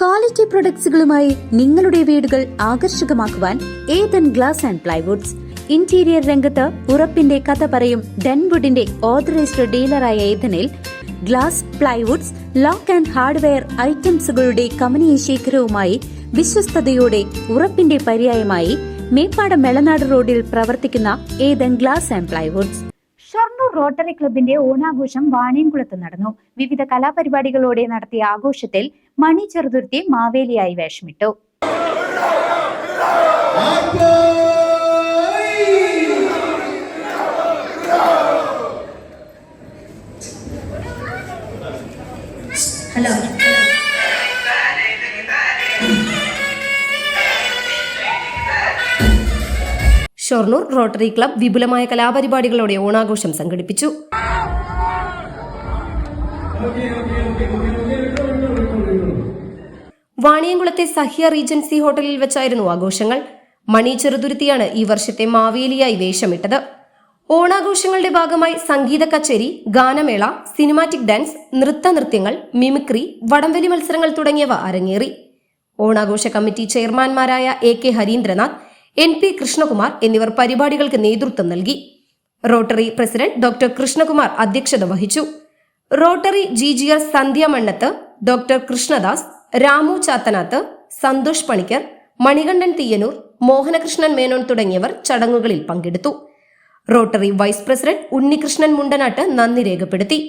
Quality പ്രൊഡക്ട്സുകളുമായി നിങ്ങളുടെ വീടുകൾ ആകർഷകമാക്കുവാൻ Ethan glass and plywoods. Interior രംഗത്ത് ഉറപ്പിന്റെ കഥ പറയും ഡെൻവുഡിന്റെ ഓതറൈസ്ഡ് ഡീലറായ ഏതനിൽ glass, plywoods, lock and hardware ഐറ്റംസുകളുടെ കമനീയ ശേഖരവുമായി വിശ്വസ്തയോടെ ഉറപ്പിന്റെ പര്യായമായി മേപ്പാടം മെളനാട് റോഡിൽ പ്രവർത്തിക്കുന്ന Ethan glass and plywoods. Shoranur rotary ക്ലബിന്റെ ഓണാഘോഷം വാണിയംകുളത്ത് നടന്നു. വിവിധ കലാപരിപാടികളോടെ നടത്തിയ ആഘോഷത്തിൽ മണി ചെറുതുരുത്തി മാവേലിയായി വേഷമിട്ടു. ഷൊർണൂർ റോട്ടറി ക്ലബ് വിപുലമായ കലാപരിപാടികളോടെ ഓണാഘോഷം സംഘടിപ്പിച്ചു. വാണിയംകുളത്തെ സഹ്യ റീജൻസി ഹോട്ടലിൽ വെച്ചായിരുന്നു ആഘോഷങ്ങൾ. മണി ചെറുതുരുത്തിയാണ് ഈ വർഷത്തെ മാവേലിയായി വേഷമിട്ടത്. ഓണാഘോഷങ്ങളുടെ ഭാഗമായി സംഗീത കച്ചേരി, ഗാനമേള, സിനിമാറ്റിക് ഡാൻസ്, നൃത്തനൃത്യങ്ങൾ, മിമിക്രി, വടംവലി മത്സരങ്ങൾ തുടങ്ങിയവ അരങ്ങേറി. ഓണാഘോഷ കമ്മിറ്റി ചെയർമാൻമാരായ AK ഹരീന്ദ്രനാഥ്, NP കൃഷ്ണകുമാർ എന്നിവർ പരിപാടികൾക്ക് നേതൃത്വം നൽകി. റോട്ടറി പ്രസിഡന്റ് ഡോക്ടർ കൃഷ്ണകുമാർ അധ്യക്ഷത വഹിച്ചു. റോട്ടറി GGR സന്ധ്യ മണ്ണത്ത്, ഡോക്ടർ കൃഷ്ണദാസ്, രാമു ചാത്തനാത്ത്, സന്തോഷ് പണിക്കർ, മണികണ്ഠൻ തീയനൂർ, മോഹനകൃഷ്ണൻ മേനോൻ തുടങ്ങിയവർ ചടങ്ങുകളിൽ പങ്കെടുത്തു. Rotary vice president Unnikrishnan Mundanattu നന്ദി രേഖപ്പെടുത്തി.